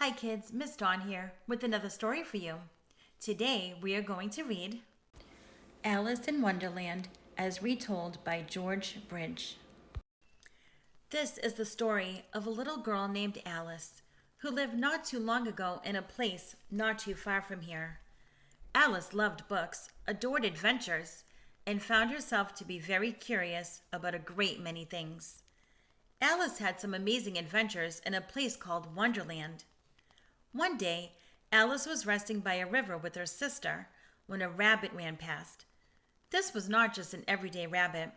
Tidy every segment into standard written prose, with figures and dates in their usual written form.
Hi kids, Miss Dawn here with another story for you. Today we are going to read Alice in Wonderland as retold by George Bridge. This is the story of a little girl named Alice who lived not too long ago in a place not too far from here. Alice loved books, adored adventures, and found herself to be very curious about a great many things. Alice had some amazing adventures in a place called Wonderland. One day, Alice was resting by a river with her sister when a rabbit ran past. This was not just an everyday rabbit.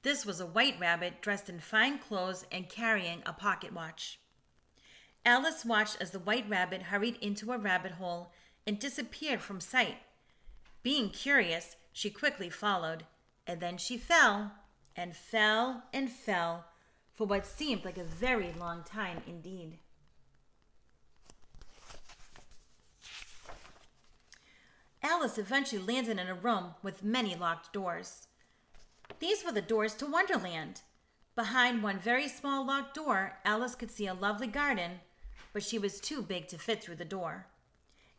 This was a white rabbit dressed in fine clothes and carrying a pocket watch. Alice watched as the white rabbit hurried into a rabbit hole and disappeared from sight. Being curious, she quickly followed, and then she fell and fell and fell for what seemed like a very long time indeed. Alice eventually landed in a room with many locked doors. These were the doors to Wonderland. Behind one very small locked door, Alice could see a lovely garden, but she was too big to fit through the door.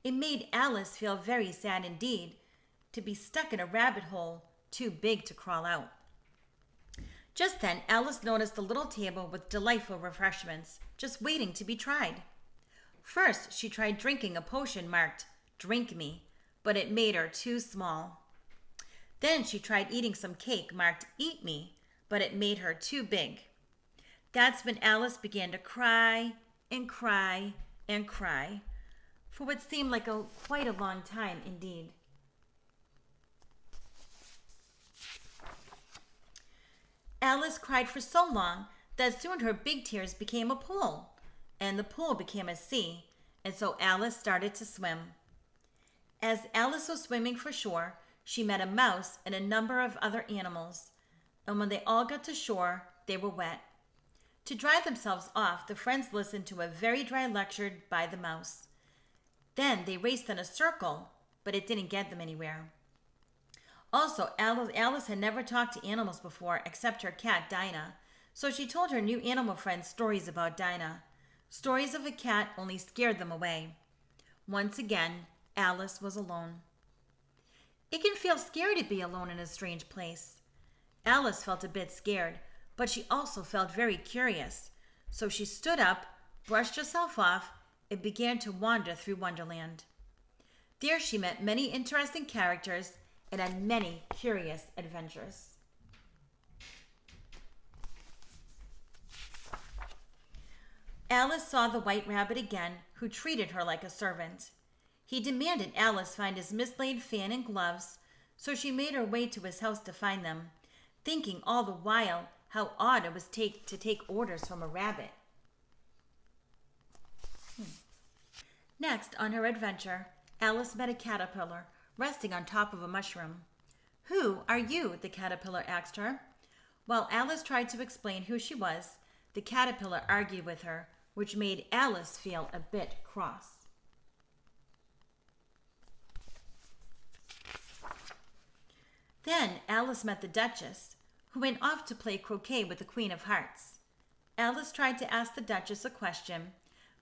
It made Alice feel very sad indeed to be stuck in a rabbit hole too big to crawl out. Just then, Alice noticed a little table with delightful refreshments, just waiting to be tried. First, she tried drinking a potion marked, "Drink me," but it made her too small. Then she tried eating some cake marked "Eat me," but it made her too big. That's when Alice began to cry and cry and cry for what seemed like quite a long time indeed. Alice cried for so long that soon her big tears became a pool, and the pool became a sea, and so Alice started to swim. As Alice was swimming for shore, she met a mouse and a number of other animals, and when they all got to shore, they were wet. To dry themselves off, the friends listened to a very dry lecture by the mouse. Then they raced in a circle, but it didn't get them anywhere. Also, Alice had never talked to animals before except her cat, Dinah, so she told her new animal friends stories about Dinah. Stories of a cat only scared them away. Once again, Alice was alone. It can feel scary to be alone in a strange place. Alice felt a bit scared, but she also felt very curious. So she stood up, brushed herself off, and began to wander through Wonderland. There she met many interesting characters and had many curious adventures. Alice saw the white rabbit again, who treated her like a servant. He demanded Alice find his mislaid fan and gloves, so she made her way to his house to find them, thinking all the while how odd it was to take orders from a rabbit. Next, on her adventure, Alice met a caterpillar resting on top of a mushroom. "Who are you?" the caterpillar asked her. While Alice tried to explain who she was, the caterpillar argued with her, which made Alice feel a bit cross. Then Alice met the Duchess, who went off to play croquet with the Queen of Hearts. Alice tried to ask the Duchess a question,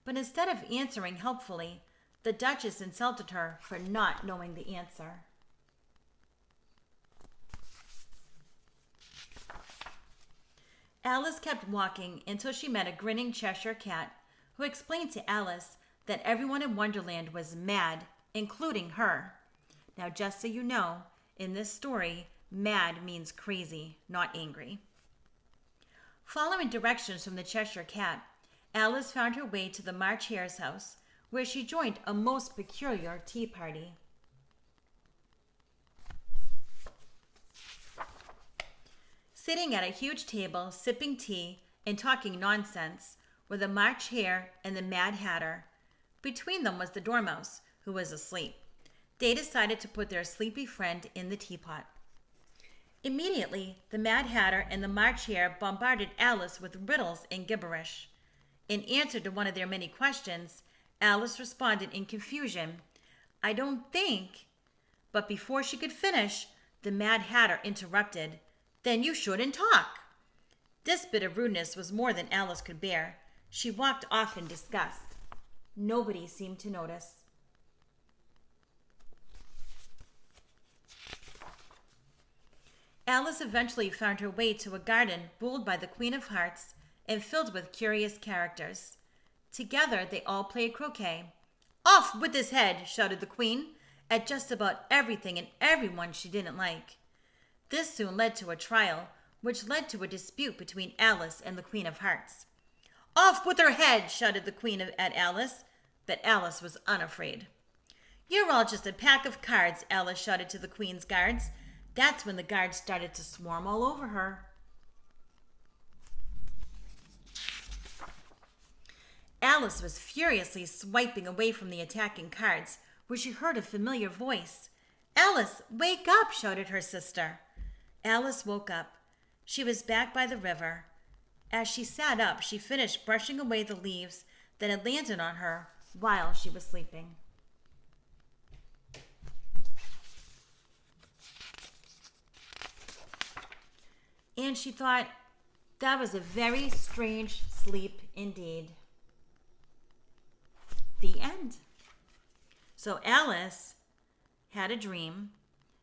but instead of answering helpfully, the Duchess insulted her for not knowing the answer. Alice kept walking until she met a grinning Cheshire cat who explained to Alice that everyone in Wonderland was mad, including her. Now, just so you know, in this story, mad means crazy, not angry. Following directions from the Cheshire cat, Alice found her way to the March Hare's house, where she joined a most peculiar tea party. Sitting at a huge table, sipping tea and talking nonsense, were the March Hare and the Mad Hatter. Between them was the Dormouse, who was asleep. They decided to put their sleepy friend in the teapot. Immediately, the Mad Hatter and the March Hare bombarded Alice with riddles and gibberish. In answer to one of their many questions, Alice responded in confusion, "I don't think." But before she could finish, the Mad Hatter interrupted, "Then you shouldn't talk." This bit of rudeness was more than Alice could bear. She walked off in disgust. Nobody seemed to notice. Alice eventually found her way to a garden ruled by the Queen of Hearts and filled with curious characters. Together they all played croquet. "Off with his head!" shouted the Queen at just about everything and everyone she didn't like. This soon led to a trial, which led to a dispute between Alice and the Queen of Hearts. "Off with her head!" shouted the Queen at Alice, but Alice was unafraid. "You're all just a pack of cards," Alice shouted to the Queen's guards. That's when the guards started to swarm all over her. Alice was furiously swiping away from the attacking cards when she heard a familiar voice. "Alice, wake up!" shouted her sister. Alice woke up. She was back by the river. As she sat up, she finished brushing away the leaves that had landed on her while she was sleeping. And she thought, that was a very strange sleep indeed. The end. So Alice had a dream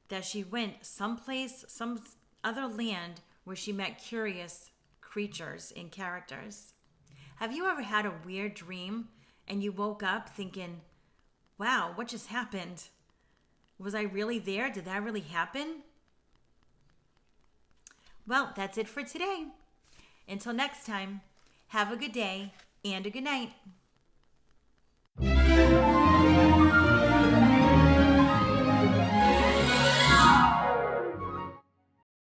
that she went someplace, some other land where she met curious creatures and characters. Have you ever had a weird dream and you woke up thinking, wow, what just happened? Was I really there? Did that really happen? Well, that's it for today. Until next time, have a good day and a good night.